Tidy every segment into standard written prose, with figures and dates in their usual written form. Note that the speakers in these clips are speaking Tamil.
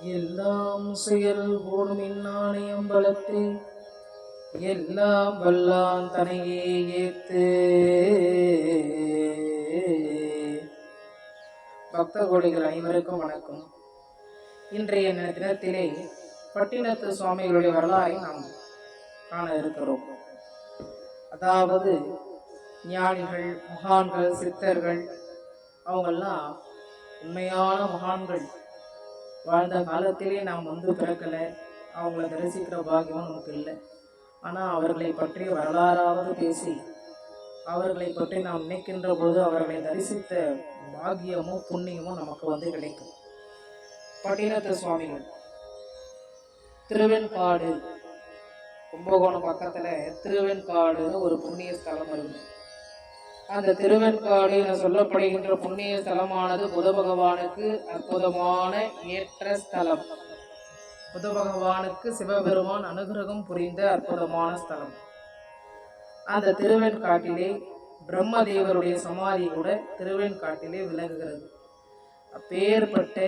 எல்லாம் செயல் கூடும் இந்நாணயம்பலத்து எல்லாம் வல்லான் தனையே ஏத்து. பக்த கோடிகள் அனைவருக்கும் வணக்கம். இன்றைய தினத்திலே பட்டினத்து சுவாமிகளுடைய வரலாறை நாம் காண இருக்கிறோம். அதாவது ஞானிகள், மகான்கள், சித்தர்கள் அவங்கெல்லாம் உண்மையான மகான்கள். வாழ்ந்த காலத்திலே நாம் பிறக்கலை, அவங்கள தரிசிக்கிற பாக்கியம் நமக்கு இல்லை. ஆனால் அவர்களை பற்றி வரலாறாவது பேசி அவர்களை பற்றி நாம் நினைக்கின்ற போது அவர்களை தரிசித்த பாக்கியமும் புண்ணியமும் நமக்கு கிடைக்கும். பட்டினத்து சுவாமிகள் திருவெண்காடு, கும்பகோணம் பக்கத்துல திருவெண்காடுன்னு ஒரு புண்ணிய ஸ்தலம் இருக்கு. அந்த திருவெண்காடு என சொல்லப்படுகின்ற புண்ணிய ஸ்தலமானது புத பகவானுக்கு அற்புதமான ஏற்ற ஸ்தலம். புத பகவானுக்கு சிவபெருமான் அனுகிரகம் புரிந்த அற்புதமான ஸ்தலம். அந்த திருவெண்காட்டிலே பிரம்மதேவருடைய சமாதி கூட திருவெண்காட்டிலே விளங்குகிறது. அப்பேற்பட்ட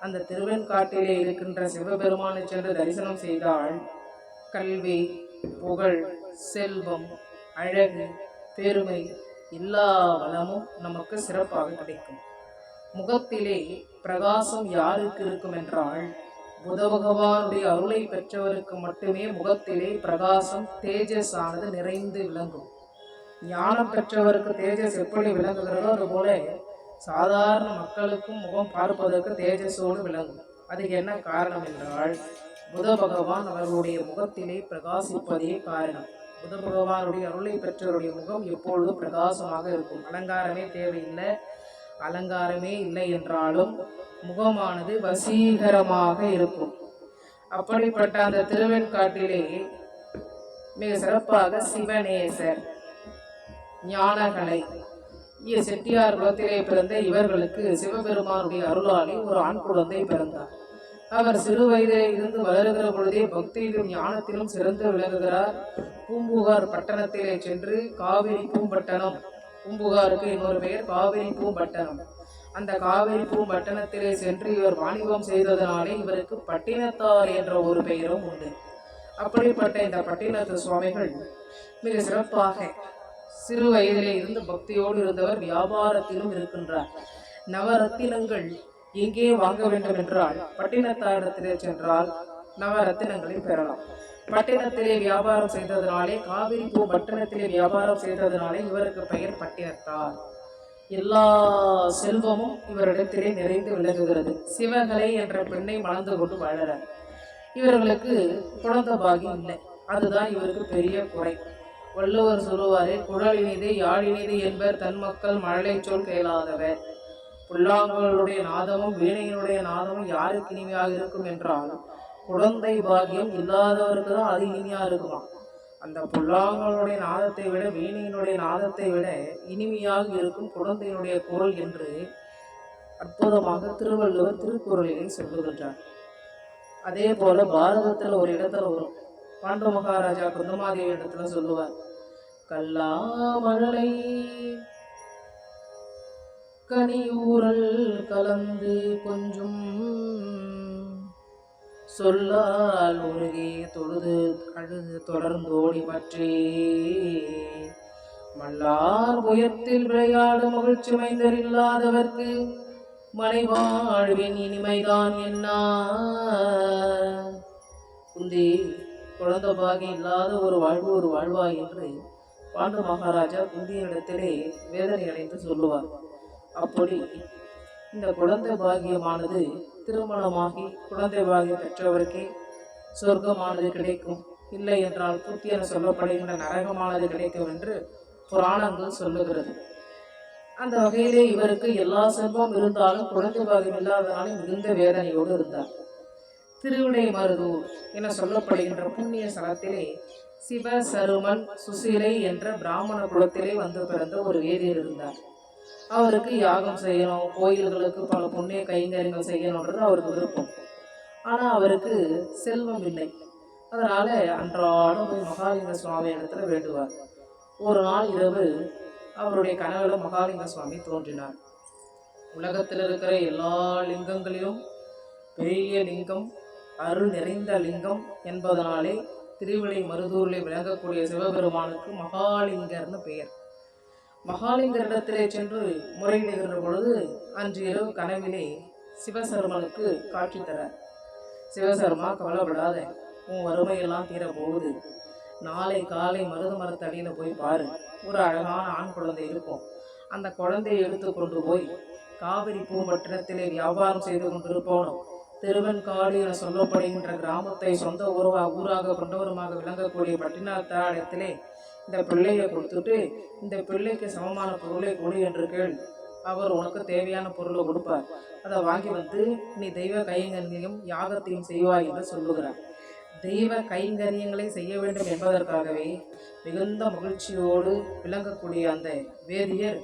அந்த திருவெண்காட்டிலே இருக்கின்ற சிவபெருமானை சென்று தரிசனம் செய்தால் கல்வி, புகழ், செல்வம், அழகு, பெருமை, எல்லா வளமும் நமக்கு சிறப்பாக கிடைக்கும். முகத்திலே பிரகாசம் யாருக்கு இருக்கும் என்றால் புத பகவானுடைய அருளை பெற்றவருக்கு மட்டுமே முகத்திலே பிரகாசம், தேஜஸ் ஆனது நிறைந்து விளங்கும். ஞானம் பெற்றவருக்கு தேஜஸ் எப்படி விளங்குகிறதோ அதுபோல சாதாரண மக்களுக்கும் முகம் பார்ப்பதற்கு தேஜஸோடு விளங்கும். அதுக்கு என்ன காரணம் என்றால் புத பகவான் அவர்களுடைய முகத்திலே பிரகாசிப்பதே காரணம். புத பகவானுடைய அருளை பெற்றவருடைய முகம் எப்பொழுதும் பிரகாசமாக இருக்கும். அலங்காரமே தேவையில்லை. அலங்காரமே இல்லை என்றாலும் முகமானது வசீகரமாக இருக்கும். அப்படிப்பட்ட அந்த திருவெண்காட்டிலே மிக சிறப்பாக சிவநேசர், ஞானகலை, செட்டியார் குலத்திலே பிறந்த இவர்களுக்கு சிவபெருமானுடைய அருளாலே ஒரு ஆண் குழந்தை பிறந்தார். அவர் சிறு வயதிலே இருந்து வளருகிற பொழுதே பக்தியிலும் ஞானத்திலும் சிறந்து விளங்குகிறார். பூம்புகார் பட்டணத்திலே சென்று காவிரி பூம்பட்டணம், பூம்புகாருக்கு இன்னொரு பெயர் காவிரி பூம்பட்டணம், அந்த காவிரி பூம்பட்டணத்திலே சென்று இவர் வாணிபம் செய்ததனாலே இவருக்கு பட்டினத்தார் என்ற ஒரு பெயரும் உண்டு. அப்படிப்பட்ட இந்த பட்டினத்து சுவாமிகள் மிக சிறப்பாக சிறு வயதிலே இருந்து பக்தியோடு இருந்தவர். வியாபாரத்திலும் இருக்கின்றார். நவரத்தினங்கள் எங்கே வாங்க வேண்டும் என்றால் பட்டினத்தாரிடத்திலே சென்றால் நவரத்தினங்களை பெறலாம். பட்டினத்திலே வியாபாரம் செய்ததனாலே, காவிரி பூ பட்டணத்திலே வியாபாரம் செய்ததனாலே இவருக்கு பெயர் பட்டினத்தார். எல்லா செல்வமும் இவரிடத்திலே நிறைந்து விளங்குகிறது. சிவகலை என்ற பெண்ணை மணந்து கொண்டு வாழறார். இவர்களுக்கு குழந்தை பாகியம் இல்லை. அதுதான் இவருக்கு பெரிய குறை. வள்ளுவர் சொல்லுவாரே, குழலினிது யாழினிது என்பர் தன் மக்கள் மழலை சொல் கேளாதவர். புல்லாங்குழலுடைய நாதமும் வீணையினுடைய நாதமும் யாருக்கு இனிமையாக இருக்கும் என்றால் குழந்தை பாகியம் இல்லாதவருக்கு தான் அது இனிமையா இருக்குமா. அந்த புல்லாங்குழலுடைய நாதத்தை விட வீணையினுடைய நாதத்தை விட இனிமையாக இருக்கும் குழந்தையினுடைய குரல் என்று அற்புதமாக திருவள்ளுவர் திருக்குறளிலே சொல்லுகின்றார். அதே போல பாரதத்தில் ஒரு இடத்துல வரும். பாண்டு மகாராஜா குந்தமாதேவி இடத்துல சொல்லுவார், கல்லா மழலை கனியூரல் கலந்து கொஞ்சம் சொல்லால் உருகே தொழுது அழுது தொடர்ந்தோடி பற்றி மல்லார் புயத்தில் விளையாடு மகிழ்ச்சி மைந்தர் இல்லாதவர்க்கு மனை வாழ்வின் இனிமைதான் என்ன. குந்தி, குழந்தை பாகி இல்லாத ஒரு வாழ்வு ஒரு வாழ்வா என்று பாண்டு மகாராஜா குந்தியினிடத்திலே வேதனை அடைந்து சொல்லுவார். அப்படி இந்த குழந்தை பாகியமானது திருமணமாகி குழந்தை பாகியம் பெற்றவருக்கே சொர்க்கமானது கிடைக்கும், இல்லை என்றால் புத்தி என சொல்லப்படுகின்ற நரகமானது கிடைக்கும் என்று புராணங்கள் சொல்லுகிறது. அந்த வகையிலே இவருக்கு எல்லா செல்வம் இருந்தாலும் குழந்தை பாகியம் இல்லாதனாலே மிகுந்த வேதனையோடு இருந்தார். திருவிடை மருதூர் என சொல்லப்படுகின்ற புண்ணிய ஸ்தலத்திலே சிவசருமன் சுசிலை என்ற பிராமண குலத்திலே பிறந்த ஒரு வேதியர் இருந்தார். அவருக்கு யாகம் செய்யணும், கோயில்களுக்கு பல புண்ணிய கைங்கரியங்கள் செய்யணுன்றது அவருக்கு விருப்பம். ஆனால் அவருக்கு செல்வம் இல்லை. அதனால அன்றாடம் போய் மகாலிங்க சுவாமி இடத்துல வேண்டுவார். ஒரு நாள் இரவு அவருடைய கனவுல மகாலிங்க சுவாமி தோன்றினார். உலகத்தில் இருக்கிற எல்லா லிங்கங்களிலும் பெரிய லிங்கம், அருள் நிறைந்த லிங்கம் என்பதனாலே திருவிடை மருதூரில் விளங்கக்கூடிய சிவபெருமானுக்கு மகாலிங்கர்னு பெயர். மகாலிங்கரிடத்திலே சென்று முறையிடுகின்ற பொழுது அன்று இரவு கனவிலே சிவசர்மனுக்கு காட்சி தர, சிவசர்மா கவலைப்படாத, உன் வறுமையெல்லாம் தீர போகுது. நாளை காலை மருத மரத்தடியில் போய் பாரு, ஒரு அழகான ஆண் குழந்தை இருக்கும். அந்த குழந்தையை எடுத்து கொண்டு போய் காவிரி பூம்பட்டினத்திலே வியாபாரம் செய்து கொண்டிருப்போனும் திருவெண்காடு என சொல்லப்படுகின்ற கிராமத்தை சொந்த ஊராக கொண்டவருமாக விளங்கக்கூடிய பட்டினத்தாரிடத்திலே இந்த பிள்ளையை கொடுத்துட்டு, இந்த பிள்ளைக்கு சமமான பொருளை கொடு என்று கேள், அவர் உனக்கு தேவையான பொருளை கொடுப்பார். அதை வாங்கி வந்து நீ தெய்வ கைங்கரியங்களையும் யாகத்தையும் செய்வாய் என்று சொல்லுகிறார். தெய்வ கைங்கரியங்களை செய்ய வேண்டும் என்பதற்காகவே மிகுந்த மகிழ்ச்சியோடு விளங்கக்கூடிய அந்த வேதியர்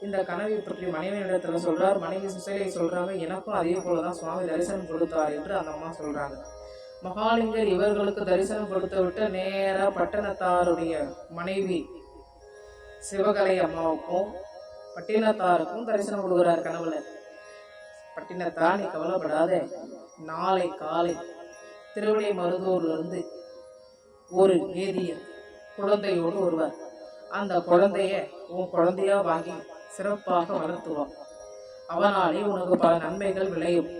இந்த கனவை பற்றி மனைவியிடத்துல சொல்றார். மனைவி சுசைலை சொல்றாங்க, எனக்கும் அதே போலதான் சுவாமி தரிசனம் கொடுத்தார் என்று அந்த அம்மா சொல்றாங்க. மகாலிங்கர் இவர்களுக்கு தரிசனம் கொடுத்து விட்டு நேரா பட்டினத்தாருடைய மனைவி சிவகலை அம்மாவுக்கும் பட்டினத்தாருக்கும் தரிசனம் கொடுக்கிறார் கனவுல. பட்டினத்தா, நீ கவலைப்படாத, நாளை காலை திருவிடை மருதூர்ல இருந்து ஒரு வேதியர் குழந்தையோடு வருவார். அந்த குழந்தைய உன் குழந்தையா வாங்கி சிறப்பாக வளர்த்துவான். அவனாலே உனக்கு பல நன்மைகள் விளையும்.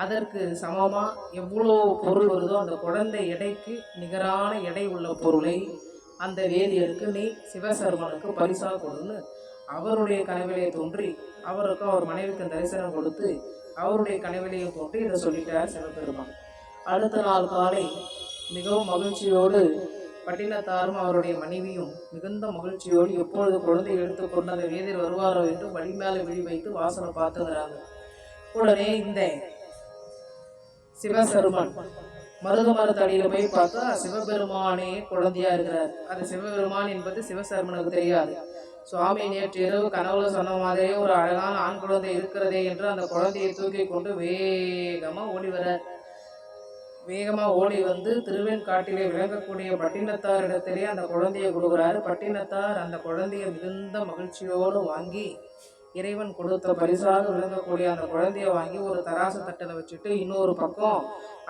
அதற்கு சமமா எவ்வளோ பொருள் வருதோ அந்த குழந்தை எடைக்கு நிகரான எடை உள்ள பொருளை அந்த வேதியருக்கு நீ சிவசர்மனுக்கு பரிசா கொடுன்னு அவருடைய கனவிலே தோன்றி அவருக்கு அவர் மனைவிக்கு தரிசனம் கொடுத்து அவருடைய கனவிலேயே தோன்றி இதை சொல்லிட்டார் சிவபெருமான். அடுத்த நாள் காலை மிகவும் மகிழ்ச்சியோடு பட்டினத்தாரும் அவருடைய மனைவியும் மிகுந்த மகிழ்ச்சியோடு எப்பொழுது குழந்தை எடுத்துக்கொண்டு அந்த வேதியர் வருவாரோ என்று வழி மேலே விழி வைத்து வாசனை பார்த்துக்கிறாங்க. உடனே இந்த சிவசர்மன் மருத மரத்தடியில போய் பார்த்தா சிவபெருமானே குழந்தையா இருக்கிறார். அது சிவபெருமான் என்பது சிவசர்மனுக்கு தெரியாது. சுவாமி நேற்று இரவு கனவுல சொன்ன மாதிரியே ஒரு அழகான ஆண் குழந்தை இருக்கிறதே என்று அந்த குழந்தையை தூக்கி கொண்டு வேகமா ஓடி வந்து திருவெண்காட்டிலே விளங்கக்கூடிய பட்டினத்தாரிடத்திலே அந்த குழந்தையை கொடுக்குறாரு. பட்டினத்தார் அந்த குழந்தையை மிகுந்த மகிழ்ச்சியோடு வாங்கி இறைவன் கொடுத்த பரிசாக விளங்கக்கூடிய அந்த குழந்தைய வாங்கி ஒரு தராசு தட்டில் வச்சுட்டு இன்னொரு பக்கம்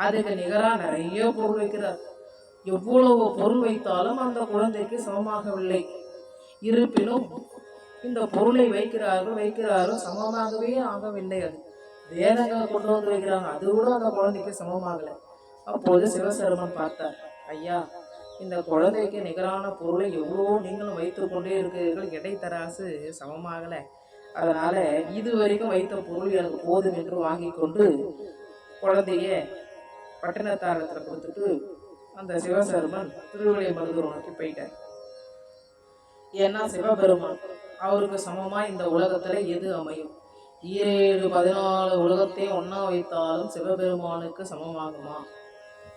அதுக்கு நிகராக நிறைய பொருள் வைக்கிறார். எவ்வளவு பொருள் வைத்தாலும் அந்த குழந்தைக்கு சமமாகவில்லை. இருப்பினும் இந்த பொருளை வைக்கிறாரோ சமமாகவே ஆகவில்லை. அது வேதங்களை கொண்டு வந்து வைக்கிறாங்க, அது கூட அந்த குழந்தைக்கு சமமாகலை. அப்போது சிவசர்மன் பார்த்தார், ஐயா, இந்த குழந்தைக்கு நிகரான பொருளை எவ்வளோ நீங்களும் வைத்து கொண்டே இருக்கிறீர்கள், எடை தராசு சமமாகலை, அதனால இது வரைக்கும் வைத்த பொருள் எனக்கு போதும் என்று வாங்கி கொண்டு குழந்தைய பட்டினத்தாரத்தில் கொடுத்துட்டு அந்த சிவசர்மன் திருவிடை மருதூர் நோக்கி போயிட்டார். ஏன்னா சிவபெருமான் அவருக்கு சமமா இந்த உலகத்துல எது அமையும்? 7-14 உலகத்தையும் ஒன்னா வைத்தாலும் சிவபெருமானுக்கு சமமாகுமா?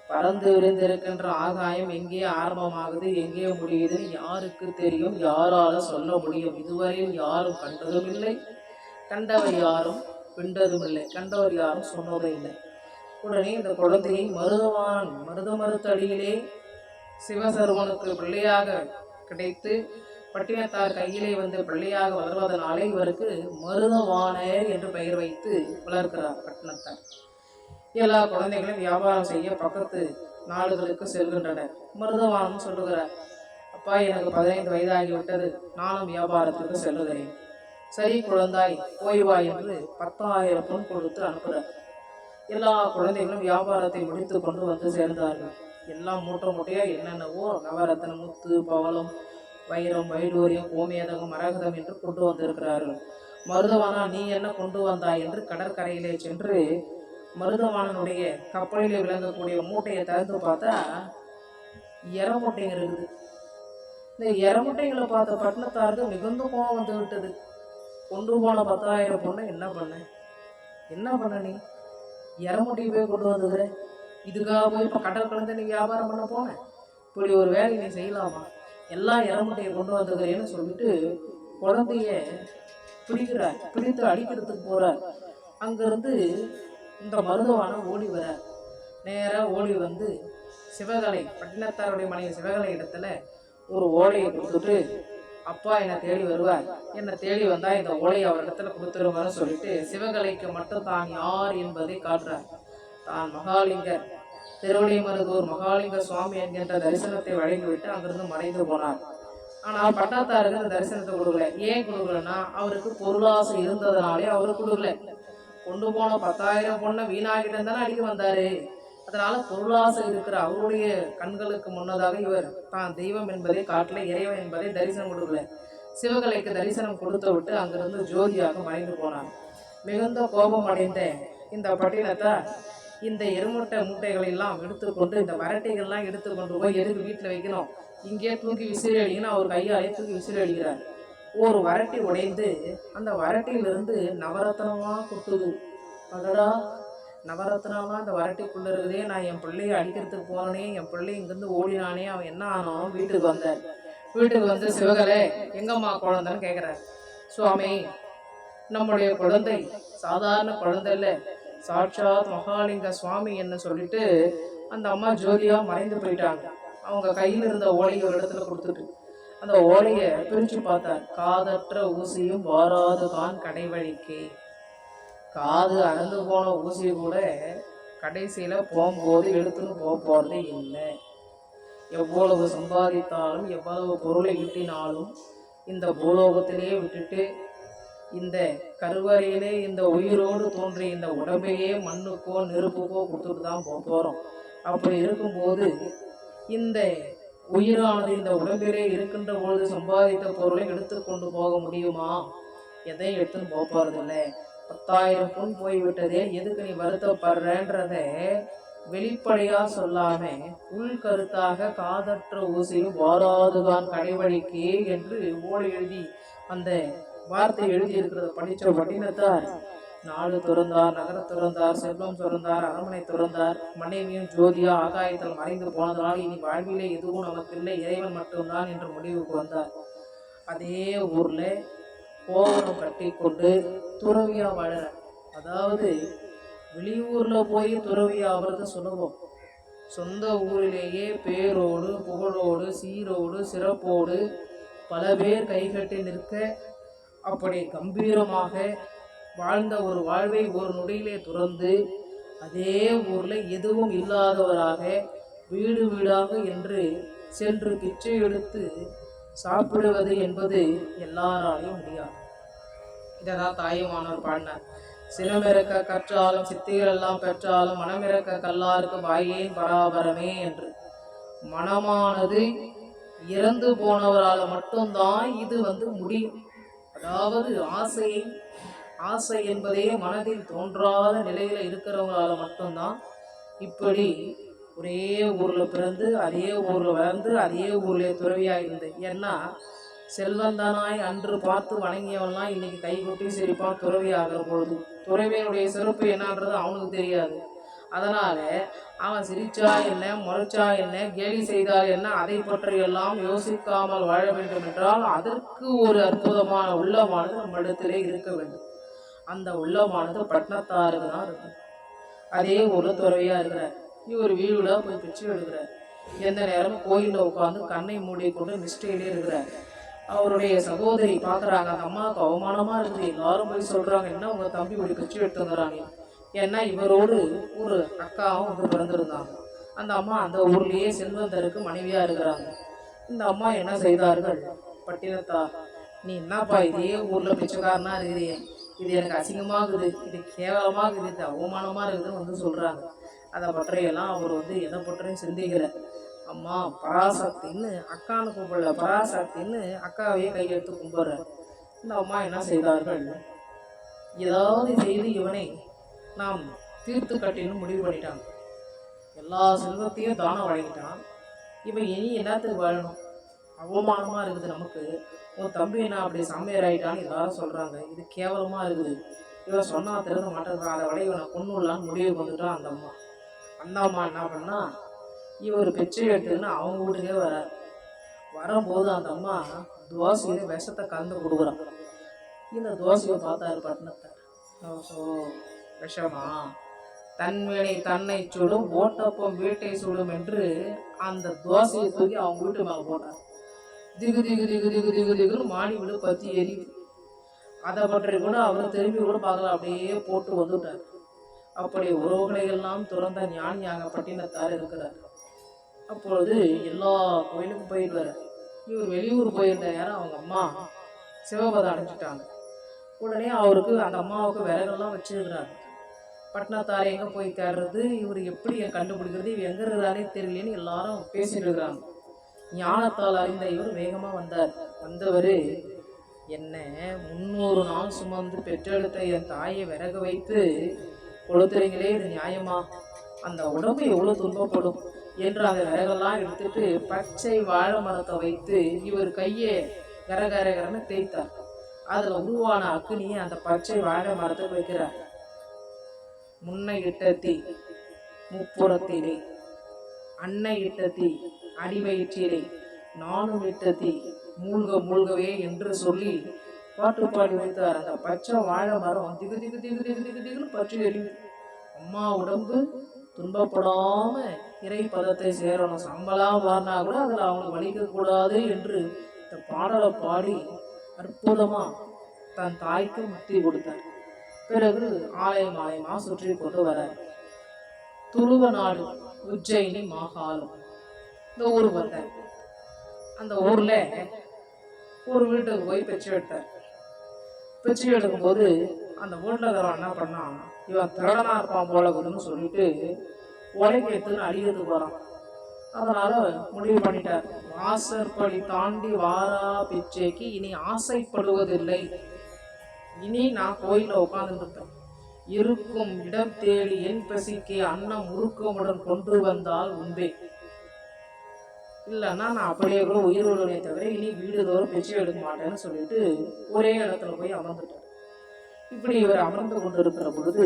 பறந்து விரிந்திருக்கின்ற ஆகாயம் எங்கே ஆரம்பமாகுது, எங்கே முடியுதுன்னு யாருக்கு தெரியும்? யாரால சொல்ல முடியும்? இதுவரையில் யாரும் கண்டதும் இல்லை, கண்டவர் யாரும் விண்டதும் இல்லை, கண்டவர் யாரும் சொன்னதும் இல்லை. உடனே இந்த குழந்தையை மருத மரத்தடியிலே சிவசர்மனுக்கு பிள்ளையாக கிடைத்து பட்டினத்தார் கையிலே வந்து பிள்ளையாக வளர்வதனாலே இவருக்கு மருதவாணர் என்று பெயர் வைத்து வளர்க்கிறார் பட்டினத்தார். எல்லா குழந்தைகளும் வியாபாரம் செய்ய பக்கத்து நாடுகளுக்கு செல்கின்றனர். மருதவாணன் சொல்லுகிறார், அப்பா, எனக்கு 15 வயதாகிவிட்டது, நானும் வியாபாரத்துக்கு செல்லுகிறேன். சரி குழந்தாய், போய்வா என்று 10,000 பொன் கொடுத்து அனுப்புகிறார். எல்லா குழந்தைகளும் வியாபாரத்தை முடித்து கொண்டு வந்து சேர்ந்தார்கள். எல்லாம் மூட்டையா என்னென்னவோ நவரத்தன, முத்து, பவளம், வைரம், வைடூரியம், கோமேதகம், மரகதம் என்று கொண்டு வந்திருக்கிறார்கள். மருதவானா, நீ என்ன கொண்டு வந்தாய் என்று கடற்கரையிலே சென்று மருதவானனுடைய கப்பலிலே விளங்கக்கூடிய மூட்டையை திறந்து பார்த்தா மூட்டைங்க இருக்குது. இந்த மூட்டைங்களை பார்த்த பட்டினத்தாருக்கு மிகுந்த கோபம் வந்து விட்டது. கொண்டு போன 10,000 பொண்ணை என்ன பண்ண நீ? மூட்டையை போய் கொண்டு வந்துக்கிற, இதுக்காக போய் இப்போ கடல் கலந்து நீ வியாபாரம் பண்ண போன? இப்படி ஒரு வேலை நீ செய்யலாமா? எல்லா மூட்டையை கொண்டு வந்துக்கிறேன்னு சொல்லிட்டு குழந்தைய பிடித்து அடிக்கிறதுக்கு போறார். அங்கிருந்து இந்த மருதவானம் ஓடி வர, நேராக ஓடி வந்து சிவகலை, பட்டினத்தாருடைய மனைவி சிவகலை இடத்துல ஒரு ஓலையை கொடுத்துட்டு, அப்பா என்னை தேடி வருவார், என்னை தேடி வந்தால் இந்த ஓலையை அவர் இடத்துல கொடுத்துருவான்னு சொல்லிட்டு சிவகலைக்கு மட்டும் தான் யார் என்பதை காட்டுறார். தான் மகாலிங்கர் திருவிடைமருதூர் மகாலிங்க சுவாமி என்கின்ற தரிசனத்தை வழங்கிவிட்டு அங்கிருந்து மறைந்து போனார். ஆனால் பட்டாத்தாருக்கு அந்த தரிசனத்தை கொடுக்கல. ஏன் கொடுக்கலன்னா, அவருக்கு பொருளாசை இருந்ததுனாலே அவரு கொடுக்கல. கொண்டு போன 10,000 பொண்ணை வீணாகிட்டு தானே அடிக்க வந்தாரு. அதனால பொருளாசை இருக்கிற அவருடைய கண்களுக்கு முன்னதாக இவர் தான் தெய்வம் என்பதை காட்டல, இறைவன் என்பதை தரிசனம் கொடுக்கல. சிவகலைக்கு தரிசனம் கொடுத்து விட்டு அங்கிருந்து ஜோதியாக மறைந்து போனார். மிகுந்த கோபம் அடைந்த இந்த பட்டினத்தார் இந்த எருமுட்டை மூட்டைகள் எல்லாம் எடுத்துக்கொண்டு, இந்த வரட்டைகள்லாம் எடுத்துக்கொண்டு போய் எதுக்கு வீட்டில் வைக்கணும், இங்கே தூக்கி விசிறி அடிக்கணும். அவர் கையாலே தூக்கி விசிறி அடிக்கிறார். ஒரு வரட்டி உடைந்து அந்த வரட்டியிலிருந்து நவரத்னமா கொட்டுது. அடடா, நவரத்னமா அந்த வரட்டிக்குள்ள இருக்குதே, நான் என் பிள்ளையை அடிக்கிறதுக்கு போனேனே, என் பிள்ளை இங்கிருந்து ஓடினானே, அவன் என்ன ஆனாலும் வீட்டுக்கு வந்தார். வீட்டுக்கு வந்து சிவகலை எங்கம்மா குழந்தைன்னு கேட்குறார். சுவாமி, நம்முடைய குழந்தை சாதாரண குழந்தை இல்லை, சாட்சாத் மகாலிங்க சுவாமி என்ன சொல்லிட்டு அந்த அம்மா ஜோதியா மறைந்து போயிட்டாங்க. அவங்க கையில் இருந்த ஓலையை ஒரு இடத்துல கொடுத்துட்டு அந்த ஓலையை பிரிச்சு பார்த்தார். காதற்ற ஊசியும் வாராது கான் கடைவழிக்கு. காது அறந்து போன ஊசி கூட கடைசியில போகும்போது எடுத்துன்னு போறதே இல்லை. எவ்வளவு சம்பாதித்தாலும் எவ்வளவு பொருளை ஈட்டினாலும் இந்த பூலோகத்திலே விட்டுட்டு இந்த கருவறையிலே இந்த உயிரோடு தோன்றிய இந்த உடம்பையே மண்ணுக்கோ நெருப்புக்கோ கொடுத்துட்டு தான் போறோம். அப்படி இருக்கும்போது இந்த உயிரானது இந்த உடம்பிலே இருக்கின்ற பொழுது சம்பாதித்த பொருளை எடுத்துக்கொண்டு போக முடியுமா? எதையும் எடுத்துன்னு போறதில்லை. 10,000 பொன் போய்விட்டதே, எதுக்கு நீ வருத்தப்படுறன்றத வெளிப்படையா சொல்லாம உள்கருத்தாக காதற்ற ஊசியும் வாராதுதான் கடைவழிக்கு என்று ஓலை எழுதி அந்த வார்த்தை எழுதி இருக்கிறத படிச்ச பட்டினத்தார் நாடு துறந்தார், நகர துறந்தார், செல்வம் துறந்தார், அரண்மனை துறந்தார். மனைவியும் ஜோதியா ஆகாயத்தில் மறைந்து போனதால் இனி வாழ்விலே எதுவும் நமக்கு இல்லை, இறைவன் மட்டும்தான் என்ற முடிவுக்கு வந்தார். அதே ஊர்ல கோவரம் கட்டி கொண்டு துறவியா வாழற. அதாவது வெளியூர்ல போய் துறவியா ஆகிறது சுலபம். சொந்த ஊரிலேயே பேரோடு புகழோடு சீரோடு சிறப்போடு பல பேர் கைகட்டி நிற்க அப்படி கம்பீரமாக வாழ்ந்த ஒரு வாழ்வை ஒரு நொடியிலே துறந்து அதே ஊர்ல எதுவும் இல்லாதவராக வீடு வீடாக என்று சென்று பிச்சை எடுத்து சாப்பிடுவது என்பது எல்லாராலையும் முடியாது. இதைதான் தாயுமானவர் பாடினார். சினமிறக்க கற்றாலும் சித்திகள் எல்லாம் பெற்றாலும் மனமிறக்க கல்லாருக்கு வாயேன் பராபரமே என்று. மனமானது இறந்து போனவரால் மட்டும்தான் இது முடியும். அதாவது ஆசை என்பதே மனதில் தோன்றாத நிலையில இருக்கிறவங்களால மட்டும்தான் இப்படி ஒரே ஊர்ல பிறந்து அதே ஊர்ல வளர்ந்து அதே ஊர்ல துறவியா இருந்து. ஏன்னா செல்வந்தானாய் அன்று பார்த்து வணங்கியவன்லாம் இன்னைக்கு கை கொட்டி சிரிப்பான் துறவி ஆகிற பொழுது. துறவியனுடைய சிறப்பு என்னன்றது அவனுக்கு தெரியாது. அதனால அவன் சிரிச்சா என்ன, முறைச்சா என்ன, கேலி செய்தால் என்ன, அதை பற்றி எல்லாம் யோசிக்காமல் வாழ வேண்டும் என்றால் அதற்கு ஒரு அற்புதமான உள்ளமானது நம்மிடத்திலே இருக்க வேண்டும். அந்த உள்ளமானது பட்டினத்தாருக்கு தான் இருக்கு. அதே ஒரு துறவியா இருக்கிறார். இவர் வீடுல போய் பிச்சை எடுக்கிறார். எந்த நேரமும் கோயிலில் உட்காந்து கண்ணை மூடி கொண்டு நிஷ்டையிலே இருக்கிறார். அவருடைய சகோதரி பார்க்குறாங்க, அந்த அம்மாவுக்கு அவமானமா இருக்குது. எல்லாரும் போய் சொல்றாங்க, என்ன உங்க தம்பி இப்படி பிச்சை எடுத்து வந்துடுறாங்க. ஏன்னா இவரோடு ஒரு அக்காவும் பிறந்திருந்தாங்க. அந்த அம்மா அந்த ஊர்லேயே செல்வந்தருக்கு மனைவியா இருக்கிறாங்க. இந்த அம்மா என்ன செய்தார்கள், பட்டினத்தா நீ என்னப்பா இதே ஊர்ல பிச்சைக்காரனா இருக்கிறீங்க, இது எனக்கு அசிங்கமாகுது, இது கேவலமாகுது, இது அவமானமா இருக்குதுன்னு சொல்றாங்க. அதை பற்றியெல்லாம் அவர் எதை பற்றியும் சிந்திக்கிற. அம்மா பராசக்தின்னு அக்கான்னு கூப்பிடல, பராசக்தின்னு அக்காவையே கையெடுத்து கும்பிடுற. இந்த அம்மா என்ன செய்தார்கள், ஏதாவது செய்து இவனை நாம் தீர்த்து கட்டின்னு முடிவு பண்ணிட்டாங்க. எல்லா செல்வத்தையும் தானம் வழங்கிட்டான். இவன் இனி என்னத்துக்கு வாழணும், அவமானமா இருக்குது நமக்கு. உன் தம்பி என்ன அப்படி சாமியார் ஆயிட்டான்னு எல்லாரும் சொல்றாங்க, இது கேவலமா இருக்குது, இவன் சொன்னா திறந்த மாட்டேன், அதை விட இவனை கொன்னுடலான்னு முடிவுக்கு வந்துட்டான் அந்த அம்மா. அந்த அம்மா என்ன பண்ணா, இவர் பிச்சை எடுத்துன்னு அவங்க வீட்டுக்கே வரும்போது அந்த அம்மா தோசையில விஷத்தை கலந்து கொடுக்குறான். இந்த தோசையை பார்த்தாரு பட்டினத்தை. விஷமா, தன்வினை தன்னை சுடும் ஓட்டப்பம் வீட்டை சுடும் என்று அந்த தோசையை தூக்கி அவங்க வீட்டு மேல போட்டார். திகு திகு திகு திகு திகு திகுன்னு மாடி வீடு பத்தி எரியுது. அதை பற்றி கூட அவர் திரும்பி கூட பார்க்கல, அப்படியே போட்டு வந்துட்டார். அப்படி உறவுகளை எல்லாம் துறந்த ஞானியாக பட்டினத்தார் இருக்கிறார். அப்பொழுது எல்லா கோயிலுக்கும் போயிட்டு வர இவர் வெளியூர் போயிருந்த நேரம் அவங்க அம்மா சிவபதம் அடைஞ்சிட்டாங்க. உடனே அவருக்கு அந்த அம்மாவுக்கு விறகெல்லாம் வச்சிருக்கிறாங்க. பட்டினத்தார் எங்கே போய் தேடுறது, இவர் எப்படி கண்டுபிடிக்கிறது, இவர் எங்கே இருக்கிறாரே தெரியலன்னு எல்லாரும் பேசிட்டு இருக்கிறாங்க. ஞானத்தால் அறிந்த இவர் வேகமாக வந்தார். வந்தவர், என்ன 300 நாள் சுமந்து பெற்றெடுத்த என் தாயை விறகு வைத்து கொளுத்துறீங்களே, இது நியாயமா? அந்த உடம்பு எவ்வளோ துன்பப்படும் என்று அந்த விறகெல்லாம் எடுத்துட்டு பச்சை வாழை மரத்தை வைத்து இவர் கையை கரகரகரன்னு தேய்த்தார். அதில் உருவான அக்னியை அந்த பச்சை வாழை மரத்துக்கு வைக்கிறார். முன்னை இட்ட தீ முப்புறத்திலே, அன்னை இட்ட தீ அடிவயிற்றிலே, நானும் இட்ட தீ மூழ்க மூழ்கவே என்று சொல்லி பாட்டு பாடி வைத்தார். அந்த பச்சை வாழை மரம் திகு திகு திகு திகு திகு திகுன்னு பற்றி எரியுது. அம்மா உடம்பு துன்பப்படாம இறை பதத்தை சேரணும், சம்பளா மாறினா கூட அதில் அவங்களுக்கு வலிக்கக்கூடாது என்று இந்த பாடலை பாடி அற்புதமா தன் தாய்க்கு முக்தி கொடுத்தார். பிறகு ஆலயம் ஆலயமா சுற்றி கொண்டு வரார். துருவ நாடு உஜ்ஜயினி மாகாலம் இந்த ஊருக்கு வந்தார். அந்த ஊர்ல ஒரு வீட்டுக்கு போய் பிச்சை எடுத்தார். பிச்சை எடுக்கும் போது அந்த வீட்டில் இருக்கிறவன் என்ன பண்ணான், இவன் திருடனா இருப்பான் போலகுதுன்னு சொல்லிட்டு உடைக்கு எடுத்துன்னு அடிக்கிறதுக்கு போறான். அதனால முடிவு பண்ணிட்டார், வாசற்படி தாண்டி வாரா பிச்சைக்கு இனி ஆசைப்படுவதில்லை. இனி நான் கோயிலில் உட்கார்ந்துருப்பேன். இருக்கும் இடம் தேடி என் பசிக்கு அன்னம் முறுக்கமுடன் கொண்டு வந்தால் உண்பே, இல்லைன்னா நான் அப்படியே கூட உயிர் விடுவனே தவிர இனி வீடு தோறும் பிச்சை எடுக்க மாட்டேன்னு சொல்லிட்டு ஒரே இடத்துல போய் அமர்ந்துட்டார். இப்படி இவர் அமர்ந்து கொண்டு இருக்கிற பொழுது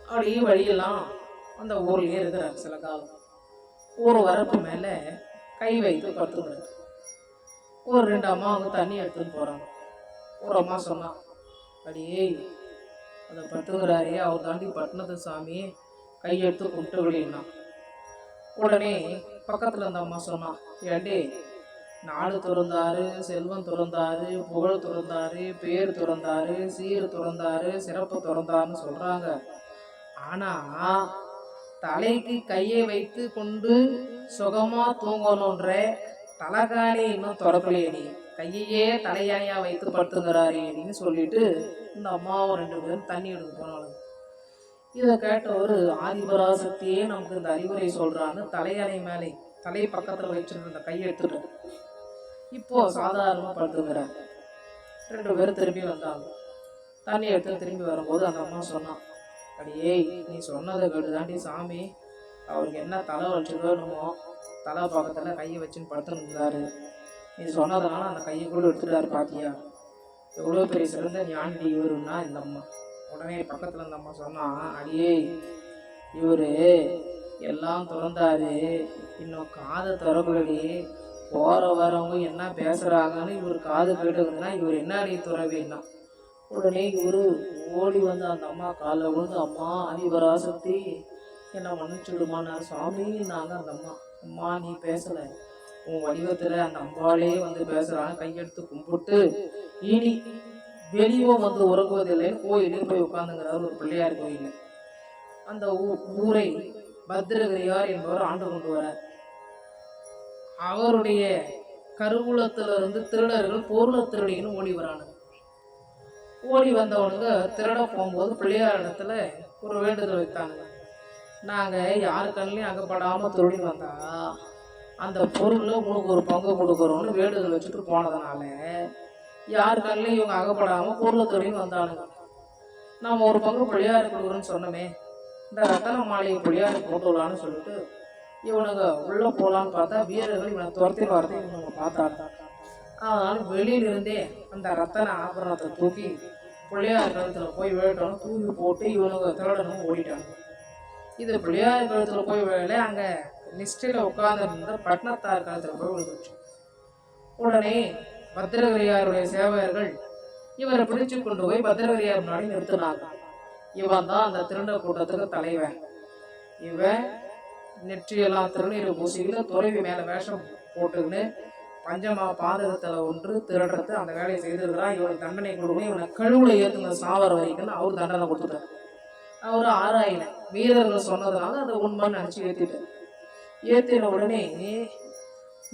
அப்படியே வழியெல்லாம் அந்த ஊர்லயே இருக்கிறார். சில காலம் ஒரு வரப்பு மேல கை வைத்து படுத்துக்கிறார். ஒரு 2 அம்மா அவங்க தண்ணி எடுத்துன்னு போறாங்க. ஒரு அம்மா சொன்னா, அடியே அதை படுத்துக்கிறாரே அவர் தாண்டி பட்டினத்து சாமி, கையெடுத்து கும்பிட்டு விடலாம். உடனே பக்கத்துல இருந்த அம்மா சொன்னா, ஏண்டே நாடு துறந்தாரு, செல்வம் துறந்தாரு, புகழ் துறந்தாரு, பேர் துறந்தாரு, சீர் துறந்தாரு, சிறப்பு துறந்தாருன்னு சொல்றாங்க. ஆனா தலைக்கு கையை வைத்து கொண்டு சுகமா தூங்கணுன்ற தலைகாணி இன்னும் துறக்கலையடி, கையையே தலையானியா வைத்து படுத்துங்கிறாரு அப்படின்னு சொல்லிட்டு இந்த அம்மாவும் 2 பேரும் தண்ணி எடுக்க போனாலும். இதை கேட்ட ஒரு ஆதிபராசக்தியே நமக்கு இந்த அறிவுரை சொல்றான்னு தலையணை மேலே தலை பக்கத்துல வச்சிருந்த இந்த கையை எடுத்துட்டு இப்போ சாதாரணமா படுத்துங்கிறார். 2 பேரும் திரும்பி வந்தாங்க. தண்ணி எடுத்து திரும்பி வரும்போது அந்த அம்மா சொன்னான், அடியே நீ சொன்னதை கேட்டு தாண்டி சாமி அவருக்கு என்ன தலை வச்சுக்கணுமோ தலை பக்கத்தில் கையை வச்சுன்னு படுத்துன்னு இருந்தாரு. நீ சொன்னதுனால அந்த கையை கூட எடுத்துட்டாரு, பாத்தியா எவ்வளோ பெரிய சிறந்த ஞானி இவருன்னா இந்த அம்மா. உடனே பக்கத்தில் இந்த அம்மா சொன்னா, அடியே இவரு எல்லாம் திறந்தாரு, இன்னும் காதை திறக்கலடி, போற வரவங்க என்ன பேசுறாங்கன்னு இவர் காது கேட்டுக்குதுன்னா இவர் என்ன அடி துறவின்னா. உடனே இவரு ஓடி வந்து அந்த அம்மா காலில் விழுந்து, அம்மா ஆதிபராசக்தி என்னை மன்னிச்சுடுமானார். சாமி நாங்கள் அந்த அம்மா, அம்மா நீ பேசலை, உன் வடிவத்தில் அந்த அம்பாலே வந்து பேசுகிறாங்க, கையெடுத்து கும்பிட்டு இனி வெளியும் வந்து உறங்குவதில்லை, கோயிலே போய் உட்காந்துங்கிறார் ஒரு பிள்ளையார் கோயில். அந்த ஊரை பத்திரகிரியார் என்பவர் ஆண்டு கொண்டு வர, அவருடைய கருவூலத்திலிருந்து திருடர்கள் பொருளை திருடின்னு ஓடி வரானுங்க. ஓடி வந்தவனுங்க திருட போகும்போது பிள்ளையார் இடத்துல ஒரு வேண்டுதல் வைத்தாங்க, நாங்கள் யாரு கண்ணிலையும் அகப்படாமல் திருடி வந்தா அந்த பொருளில் உனக்கு ஒரு பங்கு கொடுக்குறோன்னு வேண்டுதல் வச்சுட்டு போனதுனால யாரு கண்ணிலையும் இவங்க அகப்படாமல் பொருளை திருடி வந்தானுங்க. நாம் ஒரு பங்கு பிள்ளையார் கொடுக்குறோன்னு சொன்னோமே, இந்த ரத்தன மாளிகை பிள்ளையார் போட்டுடலான்னு சொல்லிட்டு இவனுங்க உள்ளே போகலான்னு பார்த்தா வீரர்கள் இவனை துரத்தி வரதை இவனுங்க பார்த்தாங்க. அதனால வெளியிலிருந்தே அந்த ரத்தன ஆபரணத்தை தூக்கி பிள்ளையார் கழுத்தில் போய் விழட்டோன்னு தூக்கி போட்டு இவனுங்க திருடனும் ஓடிட்டாங்க. இது பிள்ளையார் கழுத்தில் போய் விழல, அங்கே நிஷ்டையில் உட்கார்ந்துருந்த பட்டினத்தார் கழுத்தில் போய் விழுந்துச்சு. உடனே பத்திரகிரியாருடைய சேவகர்கள் இவரை பிடிச்சு கொண்டு போய் பத்திரகிரியார் முன்னாடி நிறுத்தினாங்க. இவன் தான் அந்த திருட கூட்டத்துக்கு தலைவன். இவன் நெற்றியெல்லாம் திருநீர் பூசிக்கல, துறவி மேலே வேஷம் போட்டுக்கின்னு பஞ்சமா பாதகத்தில் ஒன்று திருடுறது அந்த வேலையை செய்திருக்கிறான். இவனுக்கு தண்டனை கொடுக்கணும், இவனை கழுவுல ஏற்றுங்க சாவர வரைக்குன்னு அவர் தண்டனை கொடுத்துட்டார். அவர் ஆராயல, வீரர்கள் சொன்னதுனால அதை உண்மைன்னு நினச்சி ஏற்றிட்டார். ஏற்றின உடனே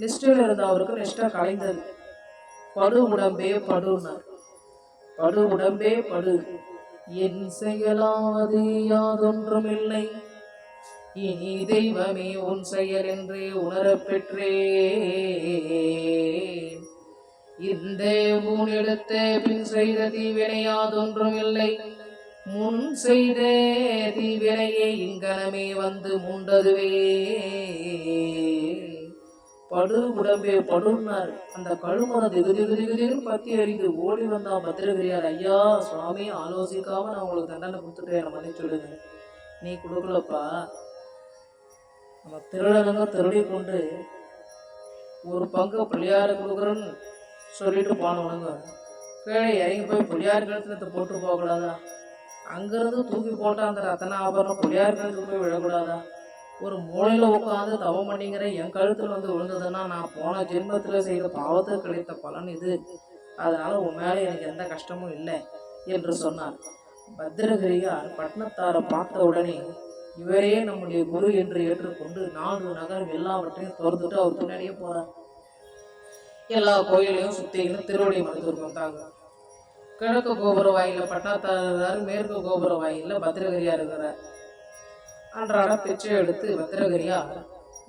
நிஷ்டையில் இருந்த அவருக்கு நிஷ்டை கலைந்தது. படு உடம்பே படுனார். படு உடம்பே படு, என் செயலாவது யாதொன்றும் இல்லை, இனி தெய்வமே உன் செயல் என்றே உணரப் பெற்றே. இந்த முன் எடுத்த பின் செய்த தீவினை யாதொன்றும் இல்லை, முன் செய்த தீவினையே இங்கனமே வந்து மூண்டதுவே. படு உடம்பே படுனார். அந்த கழுமரம் திகுதிகுதிகுதின்னு பத்தி அறிந்து ஓடி வந்தான் பத்திரகிரியார். ஐயா சுவாமி, ஆலோசிக்காம நான் உங்களுக்கு தண்டனை கொடுத்துட்டேன், என்ன மன்னிச்சுடுங்க. நீ கொடுக்கலப்பா, நம்ம திருடனுங்க திருடி கொண்டு ஒரு பங்கு பிள்ளையார கொடுக்குறேன்னு சொல்லிட்டு போனவனுங்க கீழே இறங்கி போய் பிள்ளையார் கழுத்துல போட்டு போகக்கூடாதா? அங்கிருந்து தூக்கி போட்டா அந்த ரத்தன ஆபரணம் பிள்ளையார் கழுத்துக்கு போய் விழக்கூடாதா? ஒரு மூளையில் உட்காந்து தவம் பண்ணிங்கிற என் கழுத்தில் வந்து விழுந்ததுன்னா நான் போன ஜென்மத்தில் செய்த பாவத்துக்கு கிடைத்த பலன் இது. அதனால உன் மேலே எனக்கு எந்த கஷ்டமும் இல்லை என்று சொன்னார். பத்திரகிரியார் பட்டணத்தாரை பார்த்த உடனே இவரே நம்முடைய குரு என்று ஏற்றுக்கொண்டு நாடு நகரம் எல்லாவற்றையும் திறந்துட்டு அவர் பின்னாடியே போறார். எல்லா கோயிலையும் சுத்திகளும் திருவடி மருத்துவர் வந்தாங்க. கிழக்கு கோபுர வாயில பட்டணத்தார், மேற்கு கோபுர வாயில பத்திரகிரியார் இருக்கிறார். அன்றாட பிச்சை எடுத்து பத்திரகிரியார்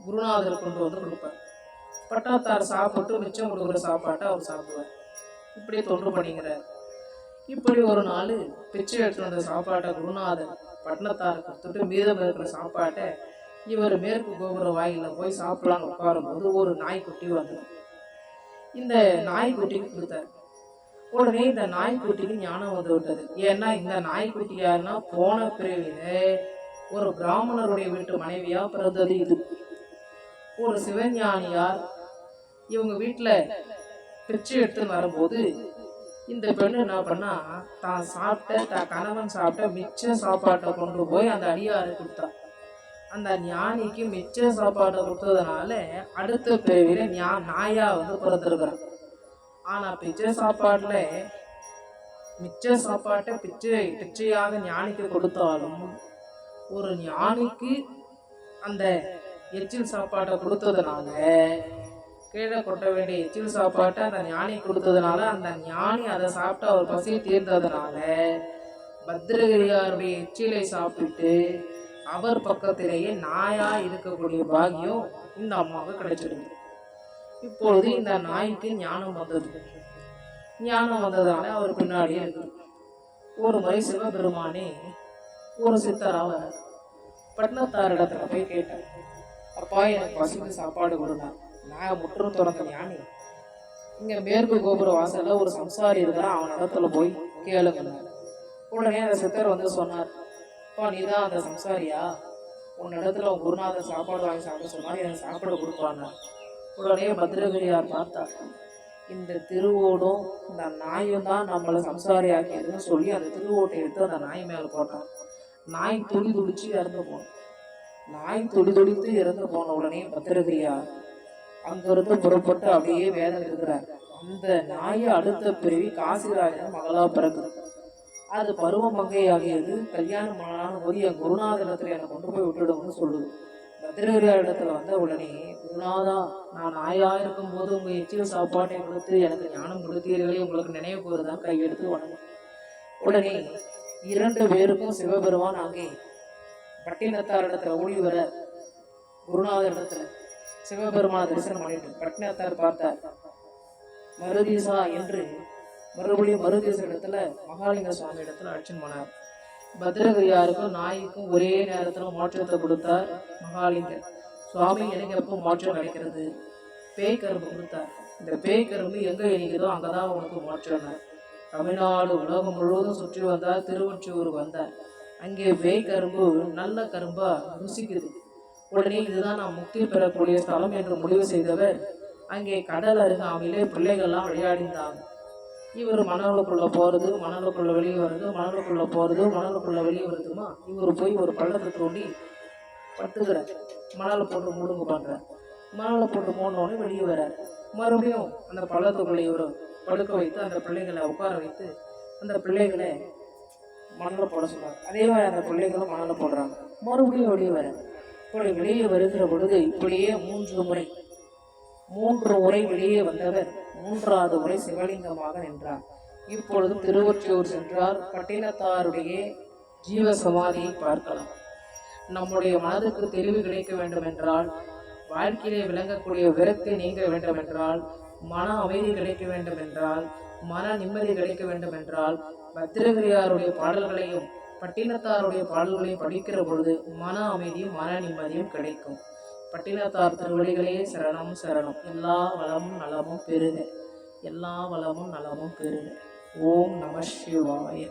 குருநாதர் கொண்டு வந்து கொடுப்பார். பட்டணத்தார் சாப்பிட்டு மிச்சம் கொடுக்குற சாப்பாட்டை அவர் சாப்பிடுவார். இப்படி தொண்டு பண்ணிக்கிறார். இப்படி ஒரு நாள் பிச்சை எடுத்து வந்த சாப்பாட்டை குருநாதர் பட்டணத்தார் கொடுத்துட்டு மீதம் இருக்கிற சாப்பாட்டை இவர் மேற்கு கோபுர வாயில போய் சாப்பிடலான்னு உட்காரும்போது ஒரு நாய்க்குட்டி வந்துடும். இந்த நாய்க்குட்டிக்கு கொடுத்தார். உடனே இந்த நாய்க்குட்டிக்கு ஞானம் வந்து விட்டது. ஏன்னா இந்த நாய்க்குட்டி யாருன்னா போன பிறவில ஒரு பிராமணருடைய வீட்டு மனைவியா பிறந்தது. இது ஒரு சிவஞானியார் இவங்க வீட்டுல பிச்சை எடுத்துன்னு வரும்போது இந்த பெண்ணு என்ன பண்ணா, தான் சாப்பிட்ட தான் கணவன் சாப்பிட்ட மிச்ச சாப்பாட்டை கொண்டு போய் அந்த அடியாரு கொடுத்தா. அந்த ஞானிக்கு மிச்ச சாப்பாட்டை கொடுத்ததுனால அடுத்த பிறவில நாயா வந்து பிறந்திருக்கிறான். ஆனா பிச்சை சாப்பாட்டுல மிச்ச சாப்பாட்டை பிச்சையாக ஞானிக்கு கொடுத்தாலும் ஒரு ஞானிக்கு அந்த எச்சில் சாப்பாட்டை கொடுத்ததுனால, கீழே கொட்ட வேண்டிய எச்சில் சாப்பாட்டை அந்த ஞானி கொடுத்ததுனால, அந்த ஞானி அதை சாப்பிட்டு அவர் பசி தீர்ந்ததுனால பத்திரகிரியாருடைய எச்சிலை சாப்பிட்டு அவர் பக்கத்திலேயே நாயா இருக்கக்கூடிய பாக்கியம் இந்த அம்மாவுக்கு கிடைச்சிடுது. இப்பொழுது இந்த நாய்க்கு ஞானம் வந்தது. ஞானம் வந்ததால அவர் பின்னாடியே இருக்கு. ஒரு முறை சிவபெருமானே ஒரு சித்தராவ பட்டணத்தாரிடத்துல போய் கேட்டார். அப்பா, எனக்கு பசிக்கு சாப்பாடு கொடுங்க. நான் முற்றும் திறந்த ஞானி, இங்க மேற்கு கோபுர வாசல்ல ஒரு சம்சாரி இருக்கிறான், அவன் இடத்துல போய் கேளுங்க. உடனே அந்த சித்தர் வந்து சொன்னார், அப்பா நீதான் அந்த சம்சாரியா? உன் இடத்துல உன் குருநாதர் சாப்பாடு வாங்கி சாப்பிட சொன்னார், எனக்கு சாப்பாடு கொடுப்பாங்க. உடனே பத்திரகிரியார் பார்த்தார், இந்த திருவோடும் இந்த நாயும் தான் நம்மளை சம்சாரி ஆக்கியதுன்னு சொல்லி அந்த திருவோட்டை எடுத்து அந்த நாய் மேலே போட்டான். நாய் துடி துடிச்சு இறந்து போனோம். நாய் துடி துடித்து இறந்து போன உடனே பத்திரகிரியார் அங்கிருந்து புறப்பட்டு அப்படியே வேதனை இருக்கிறார். அந்த நாயை அடுத்த பிறவி காசிராஜன் மகளா பிறகுது. அது பருவ மங்கை ஆகியது. கல்யாணம் ஆன போது என் குருநாதரிடத்துல என்னை கொண்டு போய் விட்டுடும்னு சொல்லுது. பத்திரகிரியார் இடத்துல வந்த உடனே, குருநாதா, நான் நாயா இருக்கும் போது உங்க எச்சில் சாப்பாட்டை கொடுத்து எனக்கு ஞானம் கொடுத்தீர்களே, உங்களுக்கு நினைவு போதுதான் கையெடுத்து வணங்கும். உடனே இரண்டு பேருக்கும் சிவபெருமான் அங்கே பட்டினத்தாரிடத்துல ஓடி வர குருநாதர் இடத்துல சிவபெருமான தரிசனம் பண்ணிட்டு பட்டினத்தார் பார்த்தார். மருதீசா என்று மறுபடியும் மருதீச இடத்துல மகாலிங்க சுவாமி இடத்துல அழைச்சின்னு போனார். பத்திரகிரியாருக்கும் நாய்க்கும் ஒரே நேரத்துல மோட்சத்தை கொடுத்தார் மகாலிங்கர். சுவாமி, எனக்கு எப்போ மோட்சம் கிடைக்கிறது? பேய் கரும்பு கொடுத்தார். இந்த பேய் கரும்பு எங்க இணைக்குதோ அங்கதான் உனக்கு மோட்சம். தமிழ்நாடு உலகம் முழுவதும் சுற்றி வந்தார். திருவொற்றியூருக்கு வந்தார். அங்கே பேய் கரும்பு நல்ல கரும்பா ருசிக்குது. உடனே இதுதான் நான் முக்தி பெறக்கூடிய ஸ்தலம் என்று முடிவு செய்தவர் அங்கே கடல் அருகாமையிலே பிள்ளைகள்லாம் விளையாடிந்தாங்க. இவர் மணலுக்குள்ள போறது, மணலுக்குள்ள வெளியே வருது, மணலுக்குள்ள போறது, மணலுக்குள்ள வெளியே வருதுமா. இவர் போய் ஒரு பள்ளத்தை தோண்டி பட்டுக்கிறார். மணலை போட்டு முழுங்கு பண்றார். மணலை போட்டு மூடனோடனே வெளியே வர்றார். மறுபடியும் அந்த பள்ளத்துக்குள்ளே இவர் படுக்க வைத்து அந்த பிள்ளைகளை உட்கார வைத்து அந்த பிள்ளைகளை மணலில் போட சொன்னார். அதே மாதிரி அந்த பிள்ளைகளும் மணலில் போடுறாங்க. மறுபடியும் வெளியே வர இப்படி வெளியே வருகிற பொழுது இப்படியே 3 முறை வெளியே வந்தவர் 3வது முறை சிவலிங்கமாக நின்றார். இப்பொழுது திருவொற்றியூர் சென்றார். பட்டினத்தாருடைய ஜீவ சமாதியை பார்க்கலாம். நம்முடைய மனதுக்கு தெளிவு கிடைக்க வேண்டும் என்றால், வாழ்க்கையிலே விளங்கக்கூடிய விரக்தி நீங்க வேண்டும் என்றால், மன அமைதி கிடைக்க வேண்டும் என்றால், மன நிம்மதி கிடைக்க வேண்டும் என்றால், பத்திரகிரியாருடைய பாடல்களையும் பட்டினத்தாருடைய பாடல்களையும் படிக்கிற பொழுது மன அமைதியும் மன நிம்மதியும் கிடைக்கும். பட்டினத்தார் திருவடிகளே சரணம் சரணம். எல்லா வளமும் நலமும் பெறுக. எல்லா வளமும் நலமும் பெறுக. ஓம் நம சிவாய.